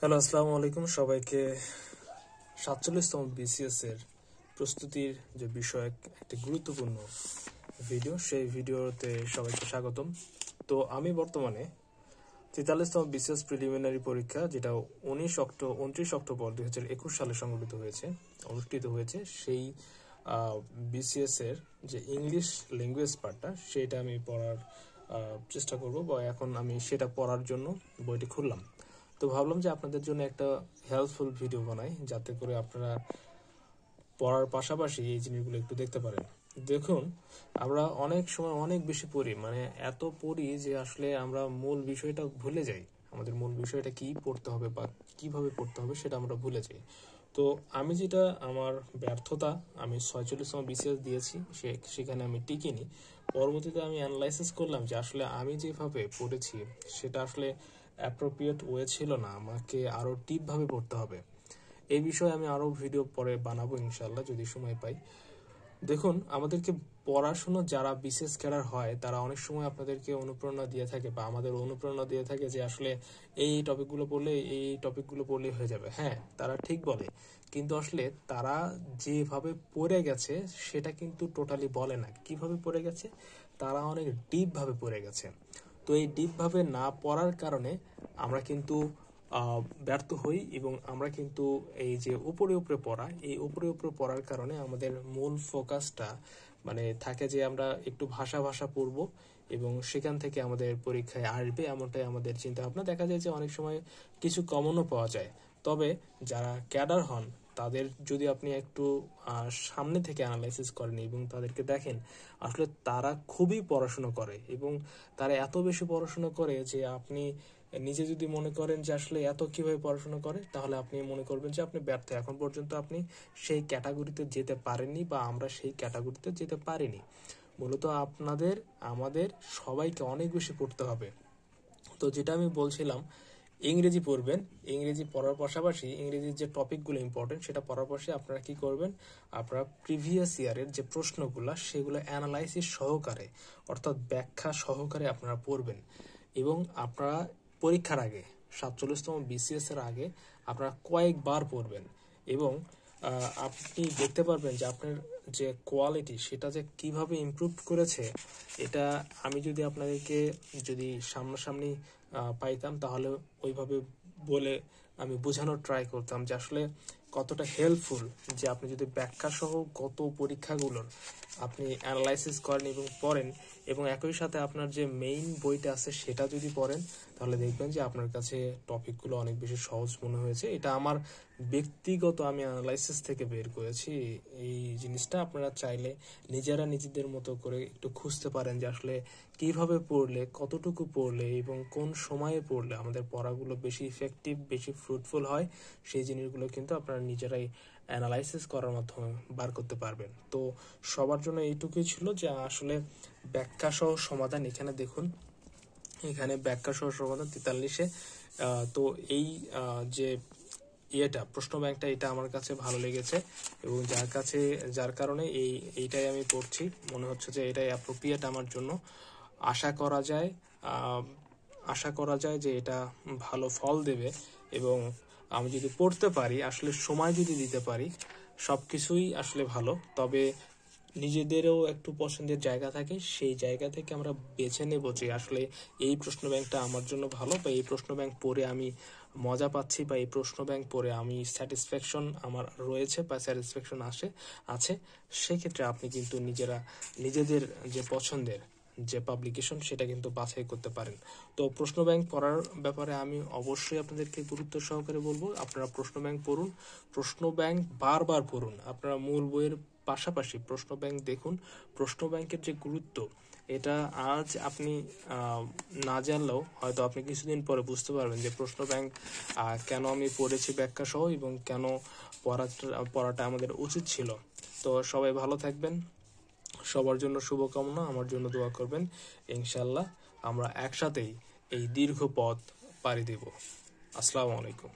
Hello, আসসালামু আলাইকুম সবাইকে। 47তম বিসিএস এর প্রস্তুতির যে বিষয়ক একটি গুরুত্বপূর্ণ ভিডিও, সেই ভিডিওতে সবাইকে স্বাগতম। তো আমি বর্তমানে 43তম বিসিএস প্রিলিমিনারি পরীক্ষা, যেটা 29 অক্টোবর 2021 সালে অনুষ্ঠিত হয়েছে, সেই বিসিএস এর যে ইংলিশ ল্যাঙ্গুয়েজ পার্টটা, সেটা আমি পড়ার চেষ্টা করব, বা এখন আমি সেটা পড়ার জন্য বইটি খুললাম। তো ভাবলাম যে আপনাদের জন্য একটা হেল্পফুল ভিডিও বানাই, যাতে করে আপনারা পড়ার পাশাপাশি এই জিনিসগুলো একটু দেখতে পারেন। দেখুন, আমরা অনেক সময় অনেক বেশি পড়ি, মানে এত পড়ি যে আসলে আমরা মূল বিষয়টা ভুলে যাই। আমাদের মূল বিষয়টা কি পড়তে হবে বা কিভাবে পড়তে হবে সেটা আমরা ভুলে যাই। তো আমি যেটা আমার ব্যর্থতা, আমি 46তম বিসিএস দিয়েছি, সেখানে আমি টিকিনি। পরবর্তীতে আমি অ্যানালাইসিস করলাম যে আসলে আমি যেভাবে পড়েছি সেটা আসলে অ্যাপ্রোপ্রিয়েট ওয়ে ছিল না, আমাকে আরো ডিপ ভাবে পড়তে হবে। এই বিষয়ে আমি আরো ভিডিও পরে বানাবো ইনশাল্লাহ, যদি সময় পাই। দেখুন, আমাদেরকে পড়াশুনো যারা বিসিএস ক্যাডার হয়, তারা অনেক সময় আপনাদেরকে অনুপ্রেরণা দিয়ে থাকে, বা আমাদের অনুপ্রেরণা দিয়ে থাকে যে আসলে এই টপিকগুলো পড়লে হয়ে যাবে। হ্যাঁ, তারা ঠিক বলে, কিন্তু আসলে তারা যেভাবে পড়ে গেছে সেটা কিন্তু টোটালি বলে না কিভাবে পড়ে গেছে। তারা অনেক ডিপ ভাবে পড়ে গেছে। তো এই ডিপ ভাবে না পড়ার কারণে আমরা কিন্তু ব্যর্থ হই, এবং আমরা কিন্তু এই যে উপরে উপরে পড়া, এই উপরে উপরে পড়ার কারণে আমাদের মূল ফোকাসটা মানে থাকে যে আমরা একটু ভাষা ভাষা পড়ব, এবং সেখান থেকে আমাদের পরীক্ষায় আসবে এমনটাই আমাদের চিন্তা ভাবনা। দেখা যায় যে অনেক সময় কিছু কমনও পাওয়া যায়। তবে যারা ক্যাডার হন, তাদের যদি আপনি একটু সামনে থেকে অ্যানালাইসিস করেন এবং তাদেরকে দেখেন, আসলে তারা খুবই পড়াশোনা করে, এবং তারা এত বেশি পড়াশোনা করে যে আপনি নিজে যদি মনে করেন যে আসলে এত কিভাবে পড়াশোনা করে, তাহলে আপনি মনে করবেন যে আপনি ব্যর্থ। এখন পর্যন্ত আপনি সেই ক্যাটাগরিতে যেতে পারেননি, বা আমরা সেই ক্যাটাগরিতে যেতে পারিনি। মূলত আমাদের সবাইকে অনেক বেশি পড়তে হবে। তো যেটা আমি বলছিলাম, ইংরেজি পড়বেন। ইংরেজি পড়ার পাশাপাশি ইংরেজির যে টপিকগুলো ইম্পর্টেন্ট, সেটা পড়ার পাশে আপনারা কি করবেন, আপনারা প্রিভিয়াস ইয়ারের যে প্রশ্নগুলো সেগুলো অ্যানালাইসিস সহকারে, অর্থাৎ ব্যাখ্যা সহকারে আপনারা পড়বেন। এবং আপনারা পরীক্ষার আগে, 47তম বিসিএস এর আগে আপনারা কয়েকবার পড়বেন, এবং আপনি দেখতে পারবেন যে আপনার যে কোয়ালিটি, সেটা যে কিভাবে ইমপ্রুভ করেছে। এটা আমি যদি আপনাদেরকে যদি সামনাসামনি পাইতাম, তাহলে ওইভাবে বলে আমি বোঝানোর ট্রাই করতাম যে আসলে কতটা হেল্পফুল, যে আপনি যদি ব্যাখ্যা সহ কত পরীক্ষাগুলোর আপনি অ্যানালাইসিস করেন এবং পড়েন, এবং একই সাথে আপনার যে মেইন বইটা আছে সেটা যদি পড়েন, তাহলে দেখবেন যে আপনার কাছে টপিকগুলো অনেক বেশি সহজ মনে হয়েছে। এটা আমার ব্যক্তিগত আমি অ্যানালাইসিস থেকে বের করেছি। এই জিনিসটা আপনারা চাইলে নিজেরা নিজেদের মতো করে একটু খুঁজতে পারেন যে আসলে কিভাবে পড়লে, কতটুকু পড়লে এবং কোন সময়ে পড়লে আমাদের পড়াগুলো বেশি ইফেক্টিভ, বেশি ফ্রুটফুল হয়। সেই জিনিসগুলো কিন্তু আপনারা নিজেরাই অ্যানালাইসিস করার মাধ্যমে বার করতে পারবেন। তো সবার জন্য এইটুকুই ছিল যে আসলে ব্যাখ্যা সহ সমাধান। এখানে দেখুন, এখানে ব্যাখ্যা সহ সমাধান 43-এ। তো এই যে প্রশ্ন ব্যাংকটা, এটা আমার কাছে ভালো লেগেছে, এবং যার কারণে এইটাই আমি পড়ছি। মনে হচ্ছে যে এটাই অ্যাপ্রোপ্রিয়েট আমার জন্য। আশা করা যায় যে এটা ভালো ফল দেবে, এবং আমি যদি পড়তে পারি, আসলে সময় যদি দিতে পারি, সবকিছুই আসলে ভালো। তবে নিজেদেরও একটু পছন্দের জায়গা থাকে, সেই জায়গা থেকে আমরা বেছে নেব যে আসলে এই প্রশ্ন ব্যাংকটা আমার জন্য ভালো, বা এই প্রশ্ন ব্যাংক পড়ে আমি মজা পাচ্ছি, বা এই প্রশ্ন ব্যাংক পড়ে আমি স্যাটিসফ্যাকশন আমার রয়েছে বা স্যাটিসফ্যাকশন আছে। সেক্ষেত্রে আপনি কিন্তু নিজেদের যে পছন্দের যে পাবলিকেশন, সেটা কিন্তু বাছাই করতে পারেন। তো প্রশ্ন ব্যাংক পড়ার ব্যাপারে আমি অবশ্যই আপনাদেরকে গুরুত্ব সহকারে বলবো, আপনারা প্রশ্ন ব্যাংক পড়ুন, প্রশ্ন ব্যাংক বারবার পড়ুন। আপনারা মূল বইয়ের পাশাপাশি প্রশ্ন ব্যাংক দেখুন। প্রশ্ন ব্যাংকের যে গুরুত্ব, এটা আজ আপনি না জানলেও হয়তো আপনি কিছুদিন পরে বুঝতে পারবেন যে প্রশ্ন ব্যাংক কেন আমি পড়েছি ব্যাখ্যা সহ, এবং কেন পড়াটা আমাদের উচিত ছিল। তো সবাই ভালো থাকবেন, সবার জন্য শুভকামনা, আমার জন্য দোয়া করবেন। ইনশাল্লাহ আমরা একসাথেই এই দীর্ঘ পথ পাড়ি দেব। আসসালামু আলাইকুম।